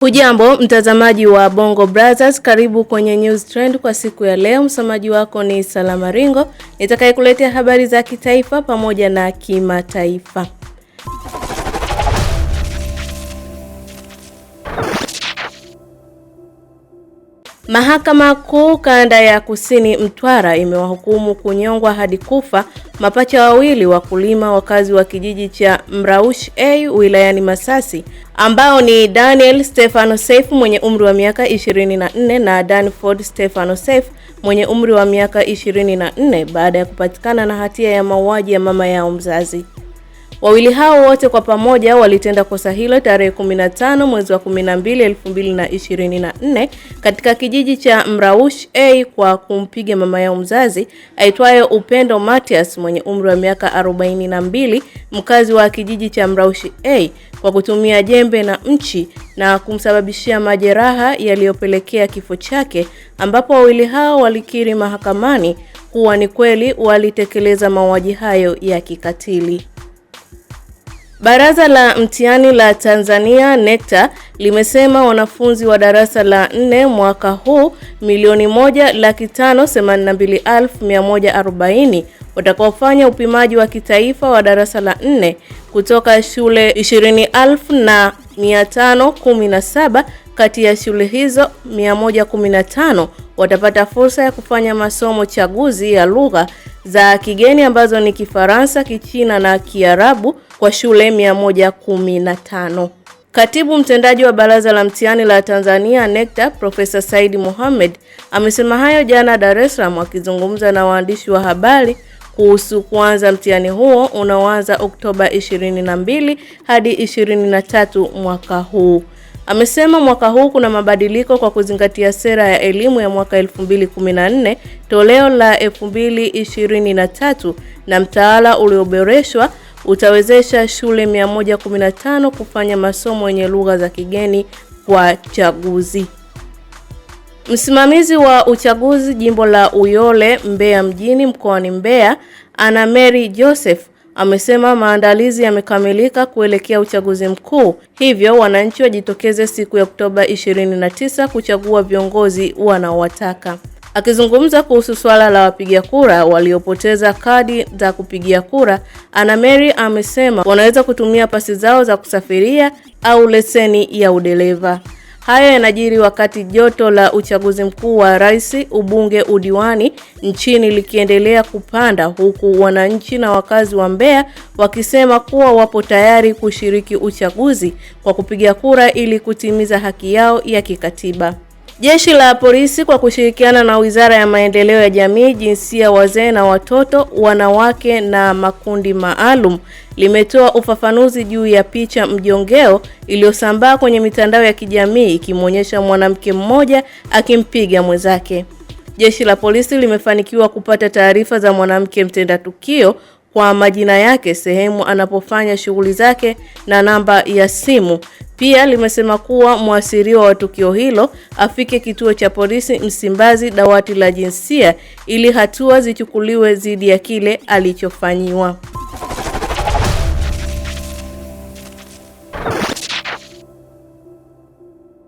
Hujambo mtazamaji wa Bongo Brothers, karibu kwenye News Trend kwa siku ya leo. Msomaji wako ni Salama Ringo, nitakayekuletea habari za kitaifa pamoja na kimataifa. Mahakama Kuu Kanda ya Kusini Mtwara imewahukumu kunyongwa hadi kufa mapacha wawili wakulima wakazi wa kijiji cha Mraushi A wilayani Masasi, ambao ni Daniel Stefano Seif mwenye umri wa miaka 24 na Danford Stefano Seif mwenye umri wa miaka 24 baada ya kupatikana na hatia ya mauaji ya mama yao mzazi. Wawili hao wote kwa pamoja walitenda kosa hilo tarehe 15 mwezi wa 12 2024 katika kijiji cha Mraushi A kwa kumpiga mama yao mzazi aitwaye Upendo Matias mwenye umri wa miaka 42, mkazi wa kijiji cha Mraushi A, kwa kutumia jembe na mchi na kumsababishia majeraha yaliyopelekea kifo chake, ambapo wawili hao walikiri mahakamani kuwa ni kweli walitekeleza mauaji hayo ya kikatili. Baraza la mtihani la Tanzania NECTA limesema wanafunzi wa darasa la 4 mwaka huu 1,582,140 watakaofanya upimaji wa kitaifa wa darasa la 4 kutoka shule 20,517. Kati ya shule hizo 115 watapata fursa ya kufanya masomo chaguzi ya lugha za kigeni ambazo ni Kifaransa, Kichina na Kiarabu kwa shule 115. Katibu mtendaji wa Baraza la Mtihani la Tanzania NECTA, Profesa Said Mohamed, amesema hayo jana Dar es Salaam akizungumza na waandishi wa habari kuhusu kuanza mtihani huo unaoanza Oktoba 22 hadi 23 mwaka huu. Amesema mwaka huu kuna mabadiliko kwa kuzingatia sera ya elimu ya mwaka 2014 toleo la 2023 na mtaala ulioboreshwa utawezesha shule 115 kufanya masomo yenye lugha za kigeni kwa chaguzi. Msimamizi wa uchaguzi jimbo la Uyole Mbeya mjini mkoani Mbeya, Anna Mary Joseph, amesema maandalizi yamekamilika kuelekea uchaguzi mkuu, hivyo wananchi wajitokeze siku ya Oktoba 29 kuchagua viongozi wanaowataka. Akizungumza kuhusu swala la wapiga kura waliopoteza kadi za kupigia kura, Anna Mary amesema wanaweza kutumia pasi zao za kusafiria au leseni ya udereva. Haya yanajiri wakati joto la uchaguzi mkuu wa rais, ubunge, udiwani nchini likiendelea kupanda, huku wananchi na wakazi wa Mbeya wakisema kuwa wapo tayari kushiriki uchaguzi kwa kupiga kura ili kutimiza haki yao ya kikatiba. Jeshi la polisi kwa kushirikiana na Wizara ya Maendeleo ya Jamii, Jinsia, Wazee na Watoto, Wanawake na Makundi Maalum limetoa ufafanuzi juu ya picha mjongeo iliyosambaa kwenye mitandao ya kijamii ikimwonyesha mwanamke mmoja akimpiga mwenzake. Jeshi la polisi limefanikiwa kupata taarifa za mwanamke mtenda tukio kwa majina yake, sehemu anapofanya shughuli zake na namba ya simu. Pia limesema kuwa muasiriwa wa tukio hilo afike kituo cha polisi Msimbazi dawati la jinsia ili hatua zichukuliwe dhidi ya kile alichofanyiwa.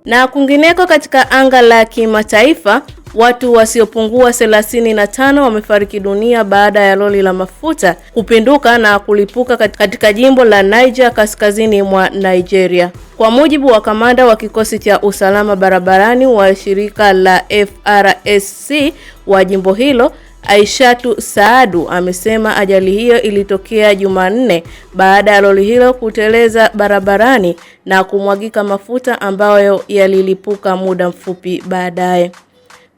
Na kwingineko katika anga la kimataifa, watu wasiopungua 35 wamefariki dunia baada ya lori la mafuta kupinduka na kulipuka katika jimbo la Niger kaskazini mwa Nigeria. Kwa mujibu wa kamanda wa kikosi cha usalama barabarani wa shirika la FRSC wa jimbo hilo, Aishatu Saadu, amesema ajali hiyo ilitokea Jumanne baada ya lori hilo kuteleza barabarani na kumwagika mafuta ambayo yalilipuka muda mfupi baadaye.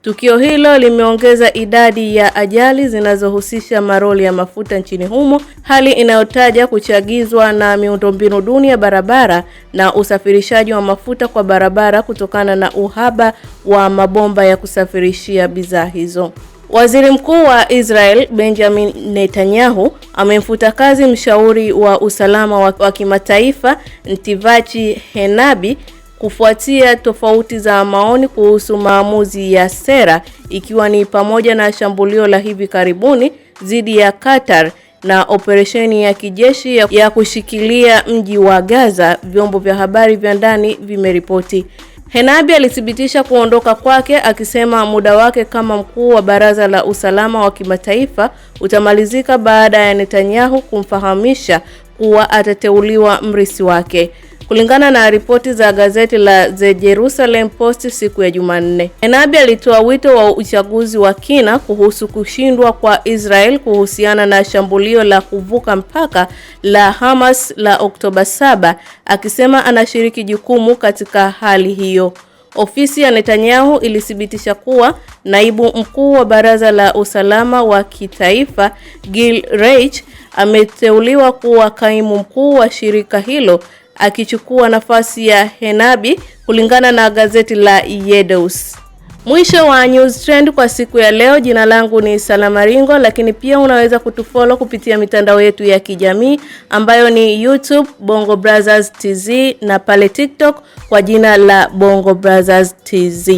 Tukio hilo limeongeza idadi ya ajali zinazohusisha maroli ya mafuta nchini humo, hali inayotaja kuchagizwa na miundombinu duni ya barabara na usafirishaji wa mafuta kwa barabara kutokana na uhaba wa mabomba ya kusafirishia bidhaa hizo. Waziri Mkuu wa Israel Benjamin Netanyahu amemfuta kazi mshauri wa usalama wa kimataifa Ntivachi Henabi kufuatia tofauti za maoni kuhusu maamuzi ya sera, ikiwa ni pamoja na shambulio la hivi karibuni dhidi ya Qatar na operesheni ya kijeshi ya kushikilia mji wa Gaza, vyombo vya habari vya ndani vimeripoti. Henabi alithibitisha kuondoka kwake akisema muda wake kama mkuu wa Baraza la Usalama wa Kimataifa utamalizika baada ya Netanyahu kumfahamisha kuwa atateuliwa mrithi wake. Kulingana na ripoti za gazeti la The Jerusalem Post siku ya Jumanne, Henabi alitoa wito wa uchaguzi wa kina kuhusu kushindwa kwa Israel kuhusiana na shambulio la kuvuka mpaka la Hamas la Oktoba 7, akisema anashiriki jukumu katika hali hiyo. Ofisi ya Netanyahu ilithibitisha kuwa naibu mkuu wa Baraza la Usalama wa Kitaifa Gil Reich ameteuliwa kuwa kaimu mkuu wa shirika hilo, akichukua nafasi ya Henabi, kulingana na gazeti la Yedeus. Mwisho wa News Trend kwa siku ya leo. Jina langu ni Salama Ringo, lakini pia unaweza kutufollow kupitia mitandao yetu ya kijamii ambayo ni YouTube Bongo Brothers TZ na pale TikTok kwa jina la Bongo Brothers TZ.